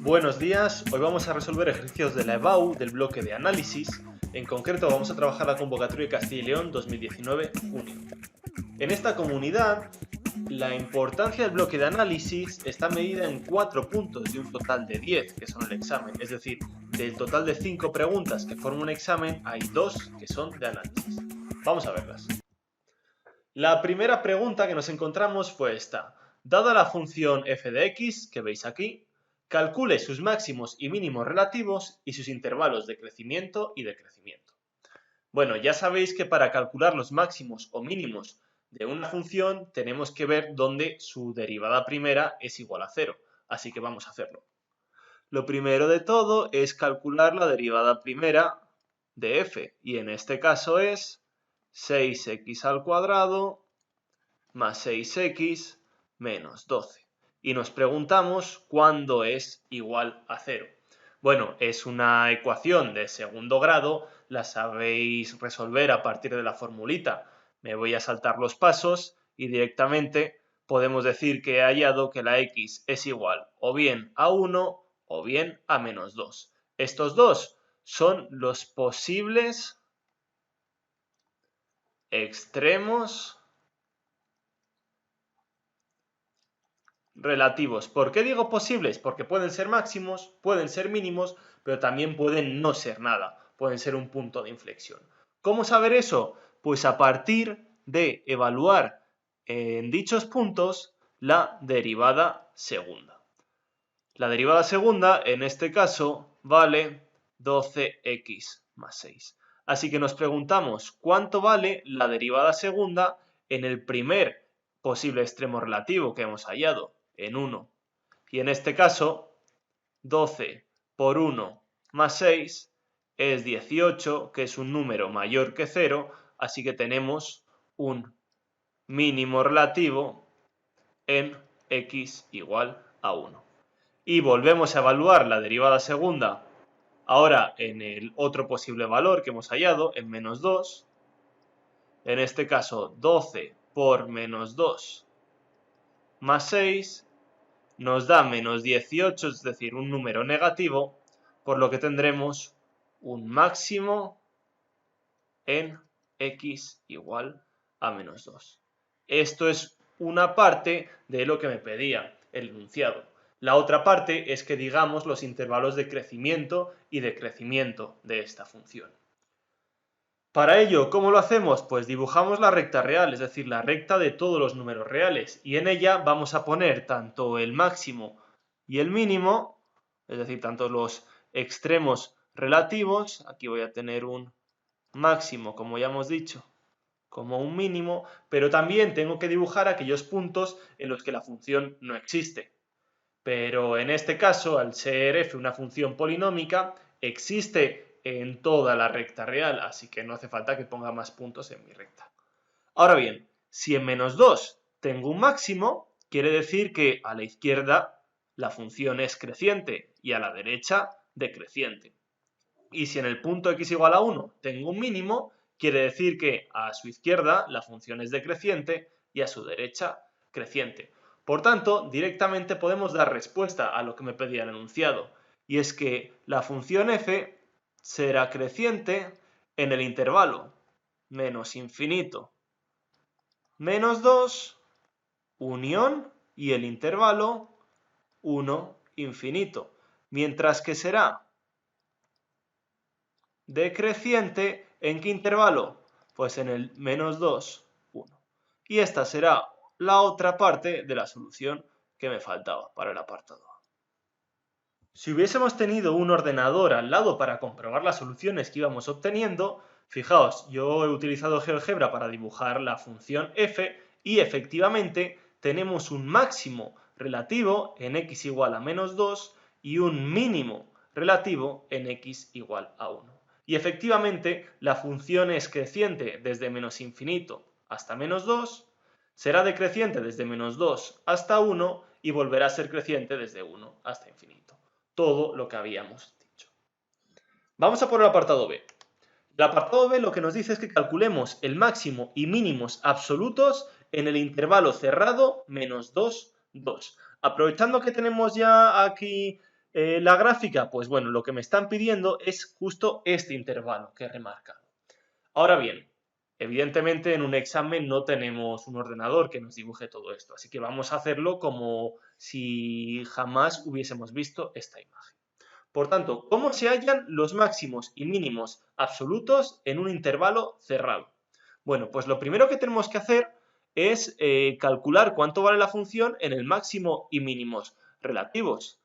Buenos días, hoy vamos a resolver ejercicios de la EBAU del bloque de análisis. En concreto vamos a trabajar la convocatoria de Castilla y León 2019 junio. En esta comunidad, la importancia del bloque de análisis está medida en 4 puntos de un total de 10 que son el examen. Es decir, del total de 5 preguntas que forman un examen, hay 2 que son de análisis. Vamos a verlas. La primera pregunta que nos encontramos fue esta. Dada la función f de x, que veis aquí, calcule sus máximos y mínimos relativos y sus intervalos de crecimiento y decrecimiento. Bueno, ya sabéis que para calcular los máximos o mínimos de una función tenemos que ver dónde su derivada primera es igual a 0, así que vamos a hacerlo. Lo primero de todo es calcular la derivada primera de f, y en este caso es 6x al cuadrado más 6x menos 12. Y nos preguntamos cuándo es igual a 0. Bueno, es una ecuación de segundo grado, la sabéis resolver a partir de la formulita. Me voy a saltar los pasos y directamente podemos decir que he hallado que la x es igual o bien a 1 o bien a menos 2. Estos dos son los posibles extremos relativos. ¿Por qué digo posibles? Porque pueden ser máximos, pueden ser mínimos, pero también pueden no ser nada, pueden ser un punto de inflexión. ¿Cómo saber eso? Pues a partir de evaluar en dichos puntos la derivada segunda. La derivada segunda, en este caso, vale 12x más 6. Así que nos preguntamos cuánto vale la derivada segunda en el primer posible extremo relativo que hemos hallado, en 1. Y en este caso, 12 por 1 más 6 es 18, que es un número mayor que 0, así que tenemos un mínimo relativo en x igual a 1. Y volvemos a evaluar la derivada segunda, ahora en el otro posible valor que hemos hallado, en menos 2. En este caso, 12 por menos 2 más 6 nos da menos 18, es decir, un número negativo, por lo que tendremos un máximo en x igual a menos 2. Esto es una parte de lo que me pedía el enunciado. La otra parte es que digamos los intervalos de crecimiento y decrecimiento de esta función. Para ello, ¿cómo lo hacemos? Pues dibujamos la recta real, es decir, la recta de todos los números reales, y en ella vamos a poner tanto el máximo y el mínimo, es decir, tanto los extremos relativos, aquí voy a tener un máximo, como ya hemos dicho, como un mínimo, pero también tengo que dibujar aquellos puntos en los que la función no existe. Pero en este caso, al ser f una función polinómica, existe en toda la recta real, así que no hace falta que ponga más puntos en mi recta. Ahora bien, si en menos 2 tengo un máximo, quiere decir que a la izquierda la función es creciente y a la derecha decreciente. Y si en el punto x igual a 1 tengo un mínimo, quiere decir que a su izquierda la función es decreciente y a su derecha creciente. Por tanto, directamente podemos dar respuesta a lo que me pedía el enunciado, y es que la función f será creciente en el intervalo menos infinito menos 2 unión y el intervalo 1 infinito, mientras que será decreciente, ¿en qué intervalo? Pues en el menos 2, 1. Y esta será la otra parte de la solución que me faltaba para el apartado A. Si hubiésemos tenido un ordenador al lado para comprobar las soluciones que íbamos obteniendo, fijaos, yo he utilizado GeoGebra para dibujar la función f y efectivamente tenemos un máximo relativo en x igual a menos 2 y un mínimo relativo en x igual a 1. Y efectivamente la función es creciente desde menos infinito hasta menos 2, será decreciente desde menos 2 hasta 1 y volverá a ser creciente desde 1 hasta infinito. Todo lo que habíamos dicho. Vamos a por el apartado B. El apartado B lo que nos dice es que calculemos el máximo y mínimos absolutos en el intervalo cerrado menos 2, 2. Aprovechando que tenemos ya aquí La gráfica, pues bueno, lo que me están pidiendo es justo este intervalo que he remarcado. Ahora bien, evidentemente en un examen no tenemos un ordenador que nos dibuje todo esto, así que vamos a hacerlo como si jamás hubiésemos visto esta imagen. Por tanto, ¿cómo se hallan los máximos y mínimos absolutos en un intervalo cerrado? Bueno, pues lo primero que tenemos que hacer es calcular cuánto vale la función en el máximo y mínimos relativos.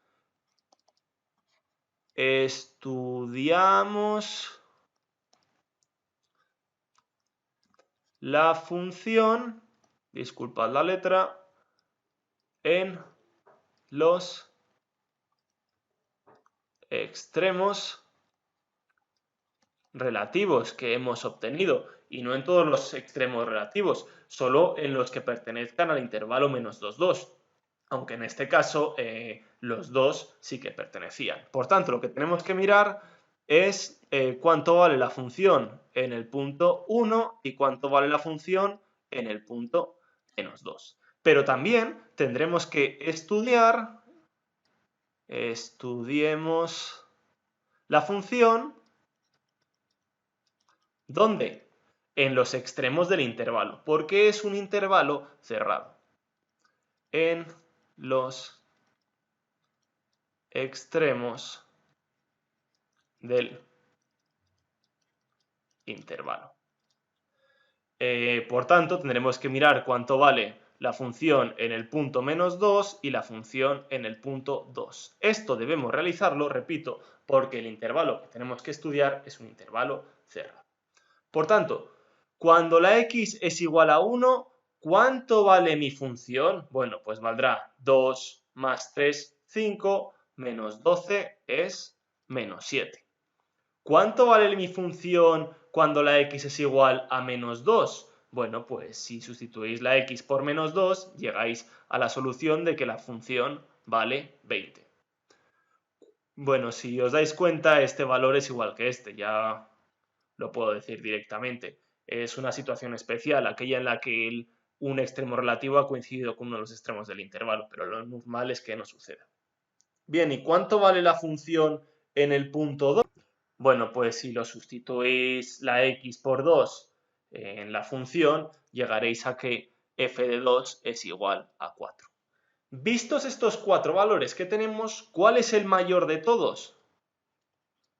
Estudiamos la función, disculpad la letra, en los extremos relativos que hemos obtenido, y no en todos los extremos relativos, solo en los que pertenezcan al intervalo menos 2, 2, aunque en este caso los dos sí que pertenecían. Por tanto, lo que tenemos que mirar es cuánto vale la función en el punto 1 y cuánto vale la función en el punto menos 2. Pero también tendremos que estudiemos la función, ¿dónde? En los extremos del intervalo, porque es un intervalo cerrado. En los extremos del intervalo. Por tanto, tendremos que mirar cuánto vale la función en el punto menos 2 y la función en el punto 2. Esto debemos realizarlo, repito, porque el intervalo que tenemos que estudiar es un intervalo cerrado. Por tanto, cuando la x es igual a 1, ¿cuánto vale mi función? Bueno, pues valdrá 2 más 3, 5, menos 12 es menos 7. ¿Cuánto vale mi función cuando la x es igual a menos 2? Bueno, pues si sustituís la x por menos 2, llegáis a la solución de que la función vale 20. Bueno, si os dais cuenta, este valor es igual que este, ya lo puedo decir directamente. Es una situación especial, aquella en la que un extremo relativo ha coincidido con uno de los extremos del intervalo, pero lo normal es que no suceda. Bien, ¿y cuánto vale la función en el punto 2? Bueno, pues si lo sustituís la x por 2 en la función, llegaréis a que f de 2 es igual a 4. Vistos estos cuatro valores que tenemos, ¿cuál es el mayor de todos?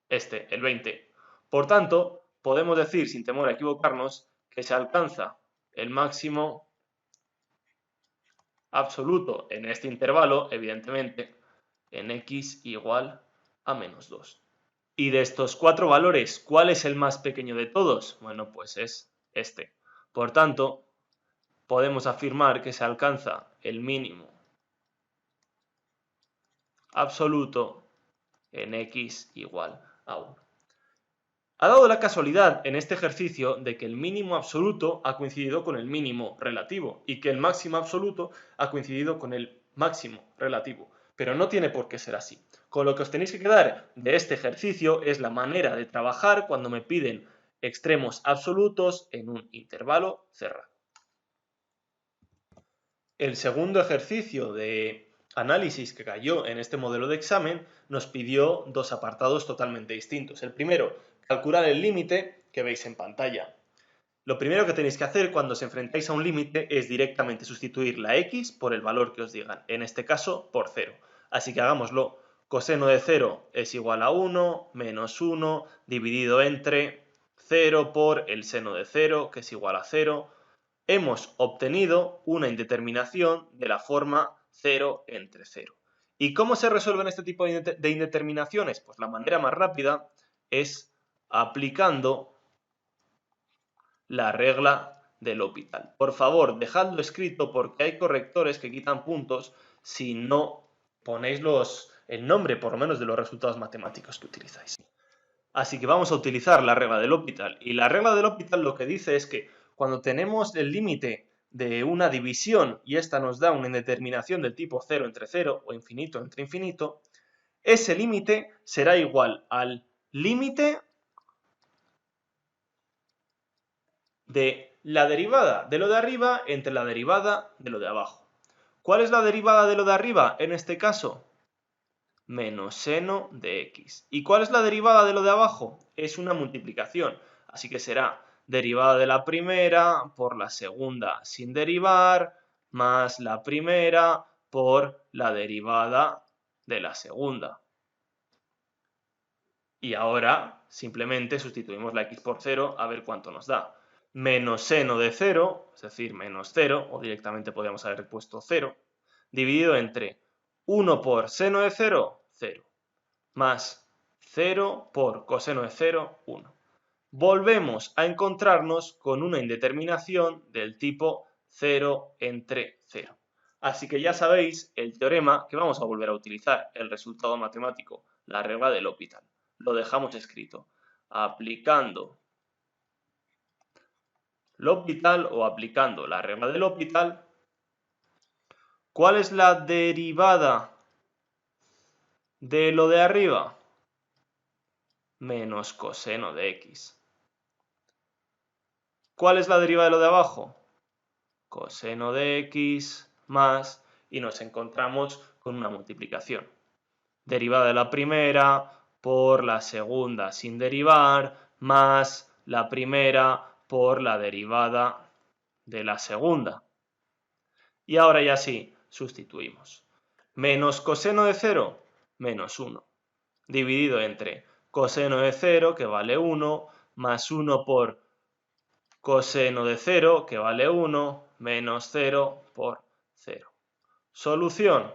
Este, el 20. Por tanto, podemos decir, sin temor a equivocarnos, que se alcanza el máximo absoluto en este intervalo, evidentemente, en x igual a menos 2. Y de estos cuatro valores, ¿cuál es el más pequeño de todos? Bueno, pues es este. Por tanto, podemos afirmar que se alcanza el mínimo absoluto en x igual a 1. Ha dado la casualidad en este ejercicio de que el mínimo absoluto ha coincidido con el mínimo relativo y que el máximo absoluto ha coincidido con el máximo relativo, pero no tiene por qué ser así. Con lo que os tenéis que quedar de este ejercicio es la manera de trabajar cuando me piden extremos absolutos en un intervalo cerrado. El segundo ejercicio de análisis que cayó en este modelo de examen nos pidió dos apartados totalmente distintos. El primero, calcular el límite que veis en pantalla. Lo primero que tenéis que hacer cuando os enfrentáis a un límite es directamente sustituir la x por el valor que os digan, en este caso por 0. Así que hagámoslo. Coseno de 0 es igual a 1 menos 1 dividido entre 0 por el seno de 0, que es igual a 0. Hemos obtenido una indeterminación de la forma 0 entre 0. ¿Y cómo se resuelven este tipo de indeterminaciones? Pues la manera más rápida es aplicando la regla del L'Hopital. Por favor, dejadlo escrito porque hay correctores que quitan puntos si no ponéis el nombre, por lo menos, de los resultados matemáticos que utilizáis. Así que vamos a utilizar la regla del L'Hopital. Y la regla del L'Hopital lo que dice es que cuando tenemos el límite de una división y esta nos da una indeterminación del tipo 0 entre 0 o infinito entre infinito, ese límite será igual al límite de la derivada de lo de arriba entre la derivada de lo de abajo. ¿Cuál es la derivada de lo de arriba en este caso? menos seno de x. ¿Y cuál es la derivada de lo de abajo? Es una multiplicación, así que será derivada de la primera por la segunda sin derivar, más la primera por la derivada de la segunda. Y ahora simplemente sustituimos la x por 0 a ver cuánto nos da. Menos seno de 0, es decir, menos 0, o directamente podríamos haber puesto 0, dividido entre 1 por seno de 0, 0, más 0 por coseno de 0, 1. Volvemos a encontrarnos con una indeterminación del tipo 0 entre 0. Así que ya sabéis el teorema que vamos a volver a utilizar, el resultado matemático, la regla de L'Hopital. Lo dejamos escrito. Aplicando L'Hopital o aplicando la regla de L'Hopital, ¿cuál es la derivada de lo de arriba? Menos coseno de x. ¿Cuál es la derivada de lo de abajo? Coseno de x más, y nos encontramos con una multiplicación. Derivada de la primera por la segunda sin derivar, más la primera por la derivada de la segunda. Y ahora ya sí, sustituimos. Menos coseno de 0, menos 1. Dividido entre coseno de 0, que vale 1, más 1 por coseno de 0, que vale 1, menos 0 por 0. Solución.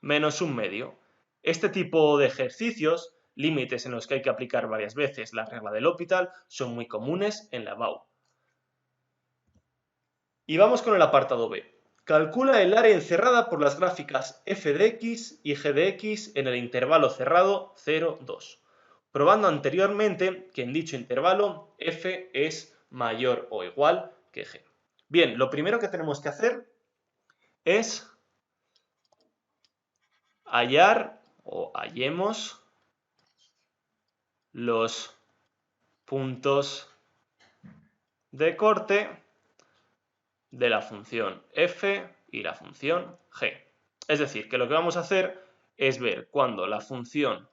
Menos 1/2. Este tipo de ejercicios, límites en los que hay que aplicar varias veces la regla de L'Hopital, son muy comunes en la BAU. Y vamos con el apartado B. Calcula el área encerrada por las gráficas f de x y g de x en el intervalo cerrado 0, 2. Probando anteriormente que en dicho intervalo f es mayor o igual que g. Bien, lo primero que tenemos que hacer es hallar o hallemos los puntos de corte de la función f y la función g. Es decir, que lo que vamos a hacer es ver cuando la función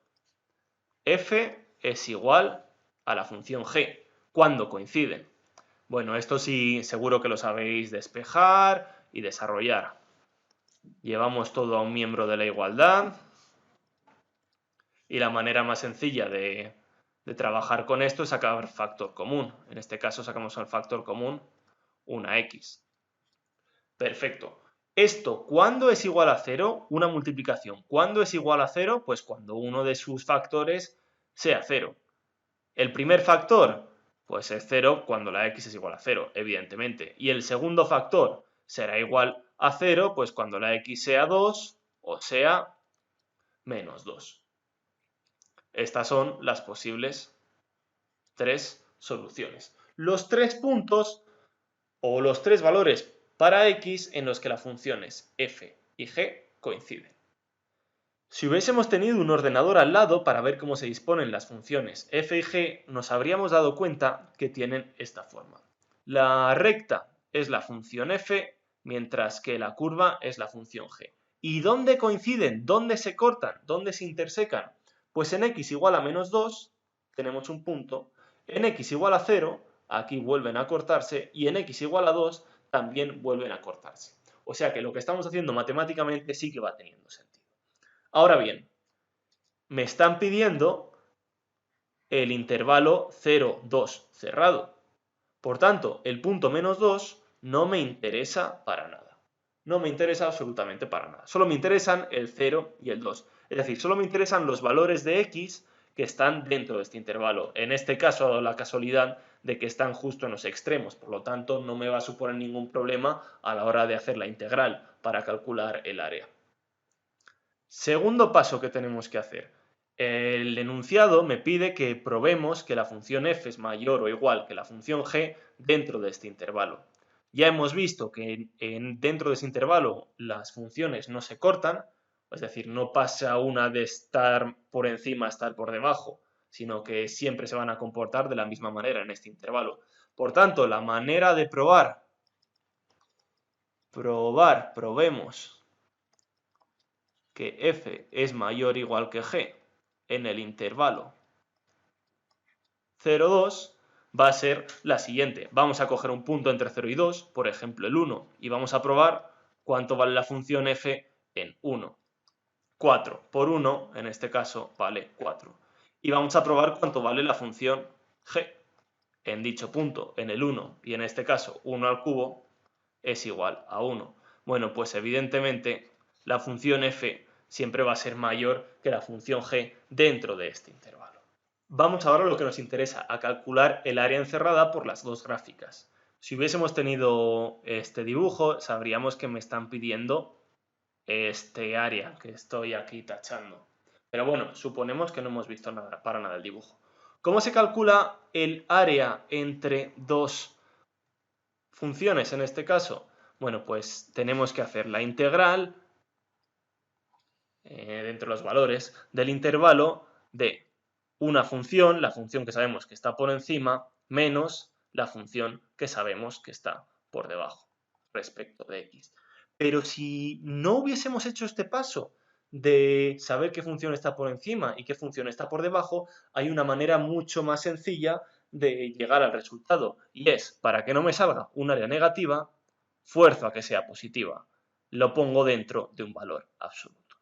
f es igual a la función g, cuando coinciden. Bueno, esto sí, seguro que lo sabéis despejar y desarrollar. Llevamos todo a un miembro de la igualdad. Y la manera más sencilla de trabajar con esto es sacar factor común. En este caso sacamos el factor común una x. Perfecto. Esto, ¿cuándo es igual a 0? Una multiplicación. ¿Cuándo es igual a 0? Pues cuando uno de sus factores sea 0. El primer factor, pues es 0 cuando la x es igual a 0, evidentemente. Y el segundo factor será igual a 0, pues cuando la x sea 2 o sea menos 2. Estas son las posibles 3 soluciones. Los 3 puntos o los 3 valores para x en los que las funciones f y g coinciden. Si hubiésemos tenido un ordenador al lado para ver cómo se disponen las funciones f y g, nos habríamos dado cuenta que tienen esta forma. La recta es la función f, mientras que la curva es la función g. ¿Y dónde coinciden? ¿Dónde se cortan? ¿Dónde se intersecan? Pues en x igual a menos 2 tenemos un punto, en x igual a 0, aquí vuelven a cortarse, y en x igual a 2 también vuelven a cortarse. O sea que lo que estamos haciendo matemáticamente sí que va teniendo sentido. Ahora bien, me están pidiendo el intervalo 0, 2 cerrado. Por tanto, el punto menos 2 no me interesa para nada. No me interesa absolutamente para nada. Solo me interesan el 0 y el 2. Es decir, solo me interesan los valores de x que están dentro de este intervalo. En este caso, ha dado la casualidad de que están justo en los extremos. Por lo tanto, no me va a suponer ningún problema a la hora de hacer la integral para calcular el área. Segundo paso que tenemos que hacer. El enunciado me pide que probemos que la función f es mayor o igual que la función g dentro de este intervalo. Ya hemos visto que dentro de ese intervalo las funciones no se cortan, es decir, no pasa una de estar por encima a estar por debajo, sino que siempre se van a comportar de la misma manera en este intervalo. Por tanto, la manera de probemos que f es mayor o igual que g en el intervalo 0, 2, va a ser la siguiente. Vamos a coger un punto entre 0 y 2, por ejemplo el 1, y vamos a probar cuánto vale la función f en 1. 4 por 1, en este caso, vale 4. Y vamos a probar cuánto vale la función g en dicho punto, en el 1, y en este caso 1 al cubo es igual a 1. Bueno, pues evidentemente la función f siempre va a ser mayor que la función g dentro de este intervalo. Vamos ahora a lo que nos interesa, a calcular el área encerrada por las dos gráficas. Si hubiésemos tenido este dibujo, sabríamos que me están pidiendo este área que estoy aquí tachando. Pero bueno, suponemos que no hemos visto nada, para nada el dibujo. ¿Cómo se calcula el área entre dos funciones en este caso? Bueno, pues tenemos que hacer la integral dentro de los valores del intervalo de una función, la función que sabemos que está por encima, menos la función que sabemos que está por debajo respecto de x. Pero si no hubiésemos hecho este paso de saber qué función está por encima y qué función está por debajo, hay una manera mucho más sencilla de llegar al resultado. Y es, para que no me salga un área negativa, fuerzo a que sea positiva. Lo pongo dentro de un valor absoluto.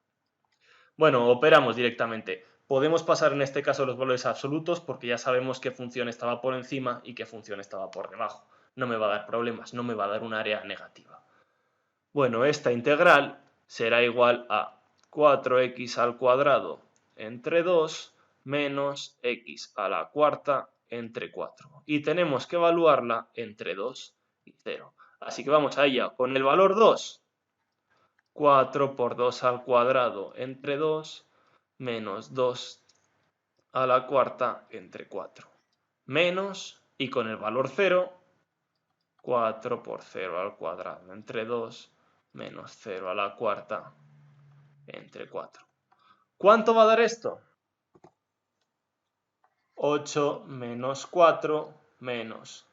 Bueno, operamos directamente. Podemos pasar en este caso los valores absolutos porque ya sabemos qué función estaba por encima y qué función estaba por debajo. No me va a dar problemas, no me va a dar un área negativa. Bueno, esta integral será igual a 4x al cuadrado entre 2 menos x a la cuarta entre 4. Y tenemos que evaluarla entre 2 y 0. Así que vamos a ella con el valor 2. 4 por 2 al cuadrado entre 2 menos 2 a la cuarta entre 4. Menos, y con el valor 0, 4 por 0 al cuadrado entre 2 menos 0 a la cuarta entre 4. ¿Cuánto va a dar esto? 8 menos 4 menos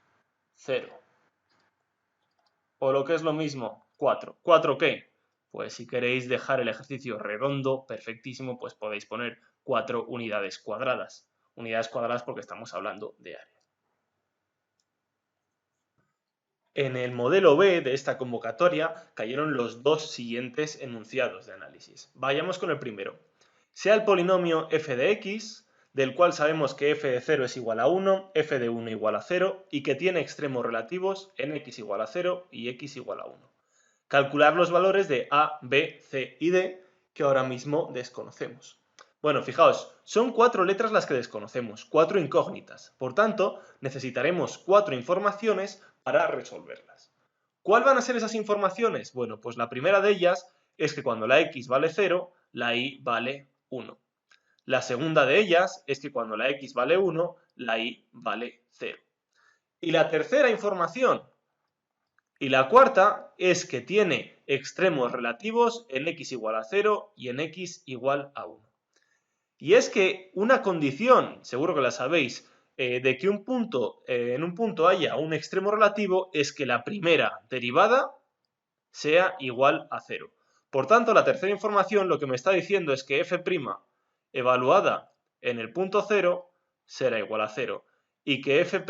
0. O lo que es lo mismo, 4. ¿4 qué? Pues si queréis dejar el ejercicio redondo, perfectísimo, pues podéis poner 4 unidades cuadradas. Unidades cuadradas porque estamos hablando de área. En el modelo B de esta convocatoria cayeron los dos siguientes enunciados de análisis. Vayamos con el primero. Sea el polinomio f de x, del cual sabemos que f de 0 es igual a 1, f de 1 igual a 0 y que tiene extremos relativos en x igual a 0 y x igual a 1. Calcular los valores de a, b, c y d que ahora mismo desconocemos. Bueno, fijaos, son 4 letras las que desconocemos, 4 incógnitas. Por tanto, necesitaremos 4 informaciones para resolverlas. ¿Cuáles van a ser esas informaciones? Bueno, pues la primera de ellas es que cuando la x vale 0, la y vale 1. La segunda de ellas es que cuando la x vale 1, la y vale 0. Y la tercera información y la cuarta es que tiene extremos relativos en x igual a 0 y en x igual a 1. Y es que una condición, seguro que la sabéis, de que en un punto haya un extremo relativo es que la primera derivada sea igual a 0. Por tanto, la tercera información lo que me está diciendo es que f' evaluada en el punto 0 será igual a 0 y que f'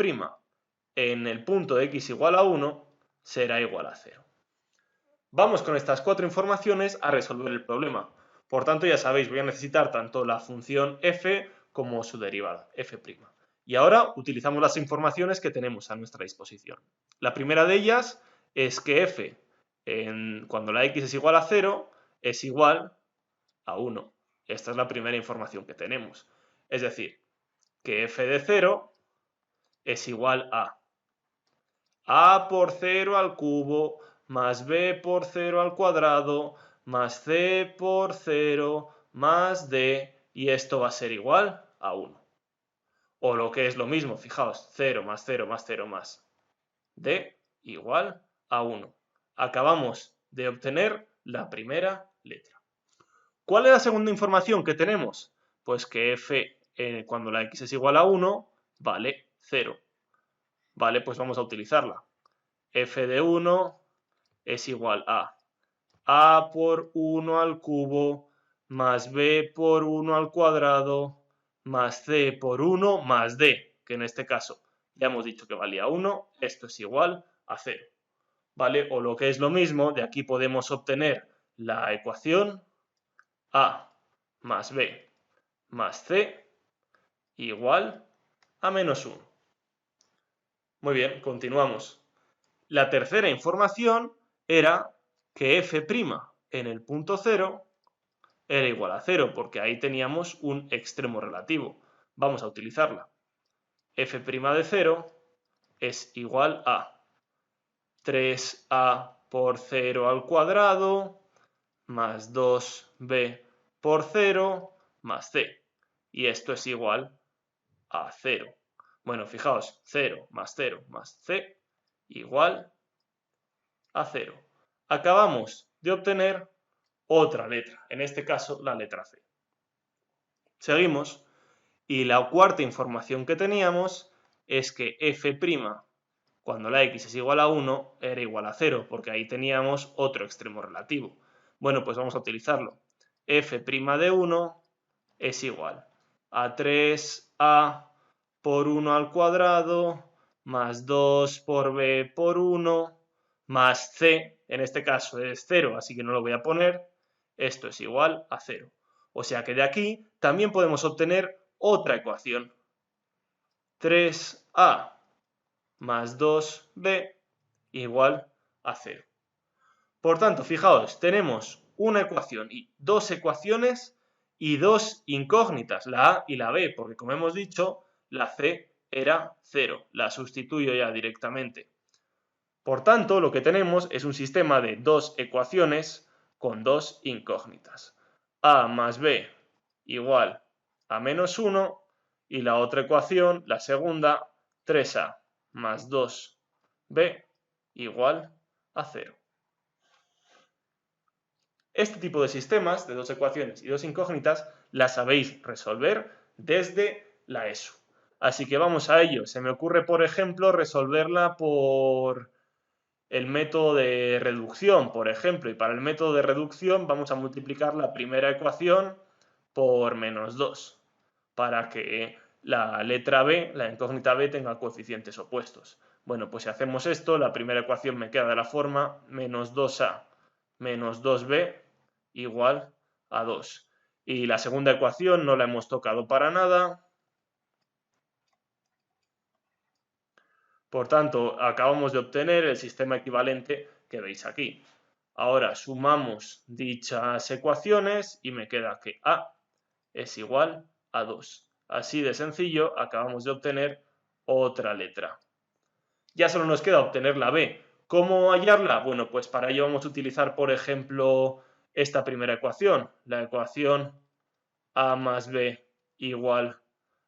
en el punto x igual a 1 será igual a 0. Vamos con estas 4 informaciones a resolver el problema. Por tanto, ya sabéis, voy a necesitar tanto la función f como su derivada, f'. Y ahora utilizamos las informaciones que tenemos a nuestra disposición. La primera de ellas es que f, cuando la x es igual a 0, es igual a 1. Esta es la primera información que tenemos. Es decir, que f de 0 es igual a por 0 al cubo más b por 0 al cuadrado más c por 0 más d, y esto va a ser igual a 1. O lo que es lo mismo, fijaos, 0 más 0 más 0 más d igual a 1. Acabamos de obtener la primera letra. ¿Cuál es la segunda información que tenemos? Pues que f cuando la x es igual a 1 vale 0. Vale, pues vamos a utilizarla. F de 1 es igual a por 1 al cubo más b por 1 al cuadrado más c por 1 más d, que en este caso ya hemos dicho que valía 1, esto es igual a 0. ¿Vale? O lo que es lo mismo, de aquí podemos obtener la ecuación a más b más c igual a menos 1. Muy bien, continuamos. La tercera información era que f' en el punto 0 era igual a 0, porque ahí teníamos un extremo relativo. Vamos a utilizarla. f' de 0 es igual a 3a por 0 al cuadrado más 2b por 0 más c. Y esto es igual a 0. Bueno, fijaos, 0 más c igual a 0. Acabamos de obtener otra letra, en este caso la letra C. Seguimos, y la cuarta información que teníamos es que f', cuando la x es igual a 1, era igual a 0, porque ahí teníamos otro extremo relativo. Bueno, pues vamos a utilizarlo. f' de 1 es igual a 3a por 1 al cuadrado más 2 por b por 1 más c, en este caso es 0, así que no lo voy a poner, esto es igual a 0. O sea que de aquí también podemos obtener otra ecuación. 3a más 2b igual a 0. Por tanto, fijaos, tenemos una ecuación y dos ecuaciones y dos incógnitas, la a y la b, porque como hemos dicho, la c era 0, la sustituyo ya directamente. Por tanto, lo que tenemos es un sistema de dos ecuaciones con dos incógnitas. A más b igual a menos 1 y la otra ecuación, la segunda, 3a más 2b igual a 0. Este tipo de sistemas de dos ecuaciones y dos incógnitas las sabéis resolver desde la ESO. Así que vamos a ello. Se me ocurre, por ejemplo, resolverla por el método de reducción, por ejemplo. Y para el método de reducción vamos a multiplicar la primera ecuación por menos 2, para que la letra b, la incógnita b, tenga coeficientes opuestos. Bueno, pues si hacemos esto, la primera ecuación me queda de la forma menos 2a menos 2b igual a 2. Y la segunda ecuación no la hemos tocado para nada. Por tanto, acabamos de obtener el sistema equivalente que veis aquí. Ahora sumamos dichas ecuaciones y me queda que a es igual a 2. Así de sencillo, acabamos de obtener otra letra. Ya solo nos queda obtener la b. ¿Cómo hallarla? Bueno, pues para ello vamos a utilizar, por ejemplo, esta primera ecuación, la ecuación a más b igual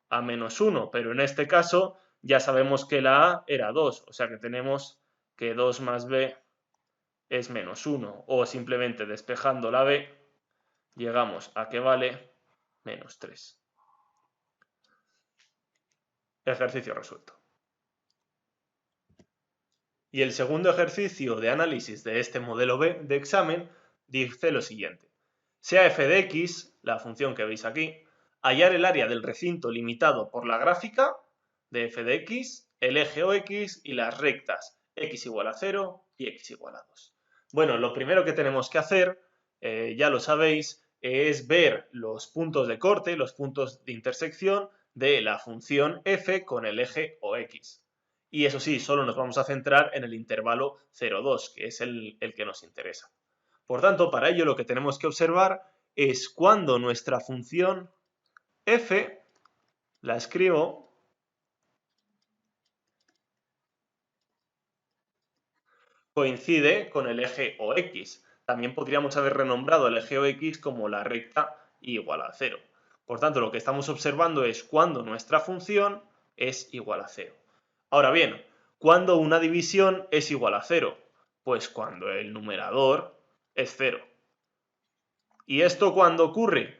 a menos 1, pero en este caso ya sabemos que la a era 2, o sea que tenemos que 2 más b es menos 1, o simplemente despejando la b llegamos a que vale menos 3. Ejercicio resuelto. Y el segundo ejercicio de análisis de este modelo B de examen dice lo siguiente. Sea f de x, la función que veis aquí, hallar el área del recinto limitado por la gráfica de f de x, el eje o x y las rectas x igual a 0 y x igual a 2. Bueno, lo primero que tenemos que hacer, ya lo sabéis, es ver los puntos de corte, los puntos de intersección de la función f con el eje o x. Y eso sí, solo nos vamos a centrar en el intervalo 0,2, que es el que nos interesa. Por tanto, para ello lo que tenemos que observar es cuando nuestra función f, la escribo, coincide con el eje o x. También podríamos haber renombrado el eje o x como la recta y igual a 0. Por tanto, lo que estamos observando es cuando nuestra función es igual a 0. Ahora bien, ¿cuándo una división es igual a 0? Pues cuando el numerador es 0. ¿Y esto cuándo ocurre?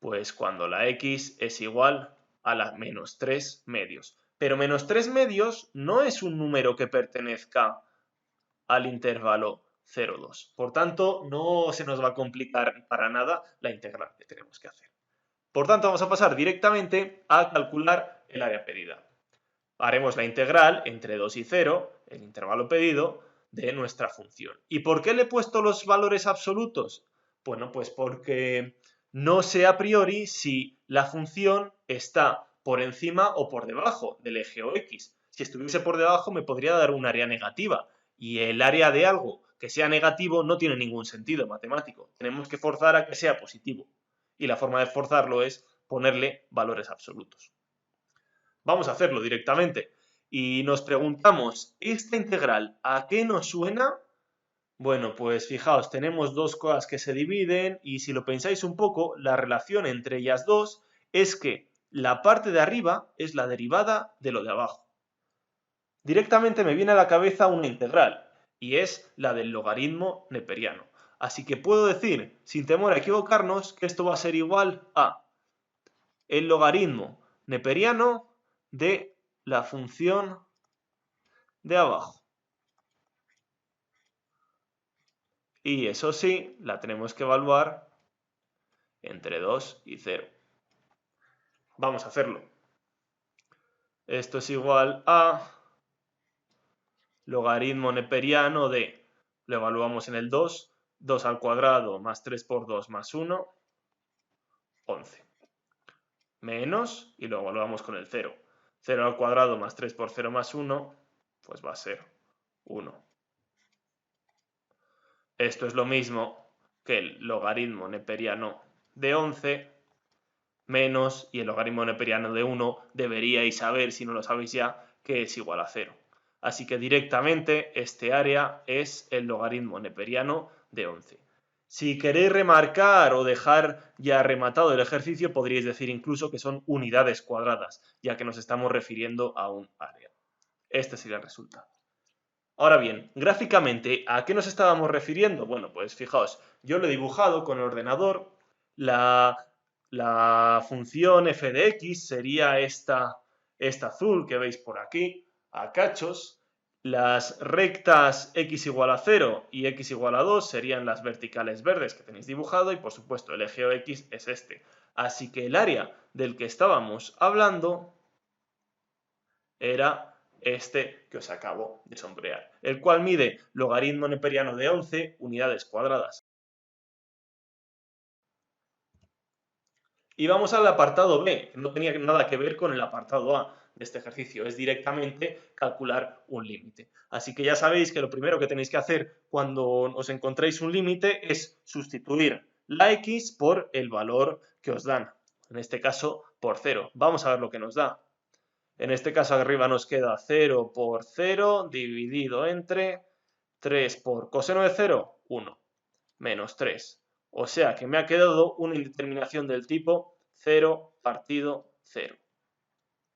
Pues cuando la x es igual a la menos 3 medios. Pero menos 3 medios no es un número que pertenezca al intervalo 0,2. Por tanto, no se nos va a complicar para nada la integral que tenemos que hacer. Por tanto, vamos a pasar directamente a calcular el área pedida. Haremos la integral entre 2 y 0, el intervalo pedido, de nuestra función. ¿Y por qué le he puesto los valores absolutos? Bueno, pues porque no sé a priori si la función está por encima o por debajo del eje OX. Si estuviese por debajo me podría dar un área negativa, y el área de algo que sea negativo no tiene ningún sentido matemático. Tenemos que forzar a que sea positivo, y la forma de forzarlo es ponerle valores absolutos. Vamos a hacerlo directamente. Y nos preguntamos, ¿esta integral a qué nos suena? Bueno, pues fijaos, tenemos dos cosas que se dividen y si lo pensáis un poco, la relación entre ellas dos es que la parte de arriba es la derivada de lo de abajo. Directamente me viene a la cabeza una integral y es la del logaritmo neperiano. Así que puedo decir, sin temor a equivocarnos, que esto va a ser igual a el logaritmo neperiano de la función de abajo. Y eso sí, la tenemos que evaluar entre 2 y 0. Vamos a hacerlo. Esto es igual a logaritmo neperiano de, lo evaluamos en el 2, 2 al cuadrado más 3 por 2 más 1, 11. Menos, y lo evaluamos con el 0. 0 al cuadrado más 3 por 0 más 1, pues va a ser 1. Esto es lo mismo que el logaritmo neperiano de 11 menos, y el logaritmo neperiano de 1 deberíais saber, si no lo sabéis ya, que es igual a 0. Así que directamente este área es el logaritmo neperiano de 11. Si queréis remarcar o dejar ya rematado el ejercicio, podríais decir incluso que son unidades cuadradas, ya que nos estamos refiriendo a un área. Este sería el resultado. Ahora bien, gráficamente, ¿a qué nos estábamos refiriendo? Bueno, pues fijaos, yo lo he dibujado con el ordenador. La función f de x sería esta azul que veis por aquí, a cachos. Las rectas x igual a 0 y x igual a 2 serían las verticales verdes que tenéis dibujado y por supuesto el eje OX es este. Así que el área del que estábamos hablando era este que os acabo de sombrear, el cual mide logaritmo neperiano de 11 unidades cuadradas. Y vamos al apartado B, que no tenía nada que ver con el apartado A de este ejercicio, es directamente calcular un límite. Así que ya sabéis que lo primero que tenéis que hacer cuando os encontréis un límite es sustituir la x por el valor que os dan, en este caso por 0. Vamos a ver lo que nos da. En este caso arriba nos queda 0 por 0 dividido entre 3 por coseno de 0, 1, menos 3. O sea que me ha quedado una indeterminación del tipo 0 partido 0.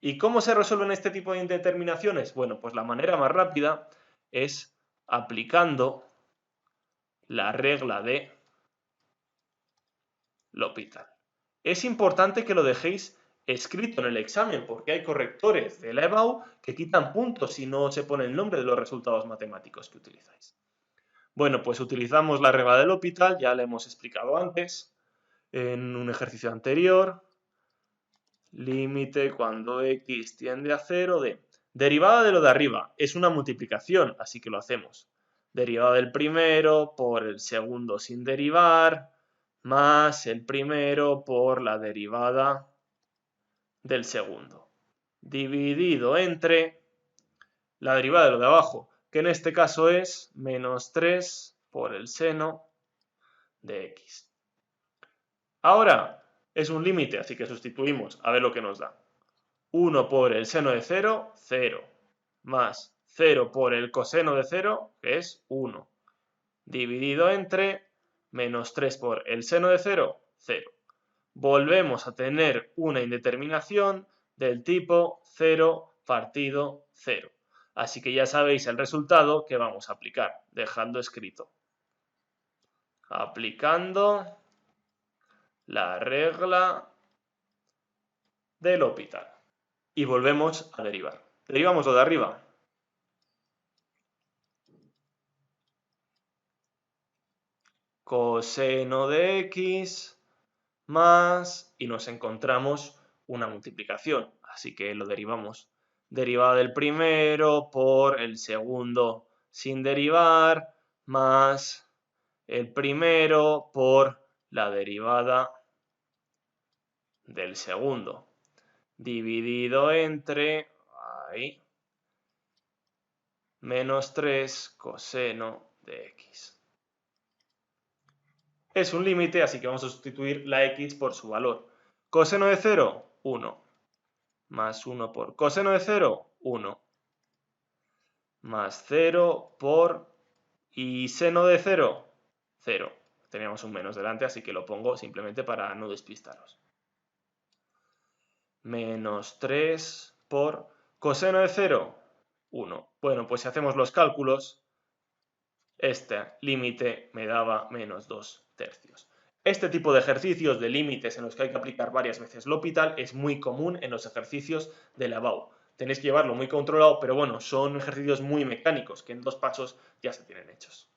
¿Y cómo se resuelven este tipo de indeterminaciones? Bueno, pues la manera más rápida es aplicando la regla de L'Hopital. Es importante que lo dejéis escrito en el examen porque hay correctores de la EBAU que quitan puntos si no se pone el nombre de los resultados matemáticos que utilizáis. Bueno, pues utilizamos la regla de L'Hopital, ya la hemos explicado antes en un ejercicio anterior. Límite cuando x tiende a 0 de derivada de lo de arriba. Es una multiplicación, así que lo hacemos. Derivada del primero por el segundo sin derivar, más el primero por la derivada del segundo. Dividido entre la derivada de lo de abajo, que en este caso es menos 3 por el seno de x. Ahora es un límite, así que sustituimos a ver lo que nos da. 1 por el seno de 0, 0, más 0 por el coseno de 0, que es 1, dividido entre menos 3 por el seno de 0, 0. Volvemos a tener una indeterminación del tipo 0 partido 0. Así que ya sabéis el resultado que vamos a aplicar, dejando escrito. Aplicando la regla de L'Hopital. Y volvemos a derivar. Derivamos lo de arriba. coseno de x más, y nos encontramos una multiplicación, así que lo derivamos. Derivada del primero por el segundo sin derivar, más el primero por la derivada del segundo, dividido entre, ahí, menos 3 coseno de x. Es un límite, así que vamos a sustituir la x por su valor. Coseno de 0, 1. Más 1 por coseno de 0, 1. Más 0 por... y seno de 0, 0. Teníamos un menos delante, así que lo pongo simplemente para no despistaros. Menos 3 por coseno de 0, 1. Bueno, pues si hacemos los cálculos, este límite me daba menos 2/3. Este tipo de ejercicios de límites en los que hay que aplicar varias veces L'Hopital es muy común en los ejercicios de lavabo. Tenéis que llevarlo muy controlado, pero bueno, son ejercicios muy mecánicos que en 2 pasos ya se tienen hechos.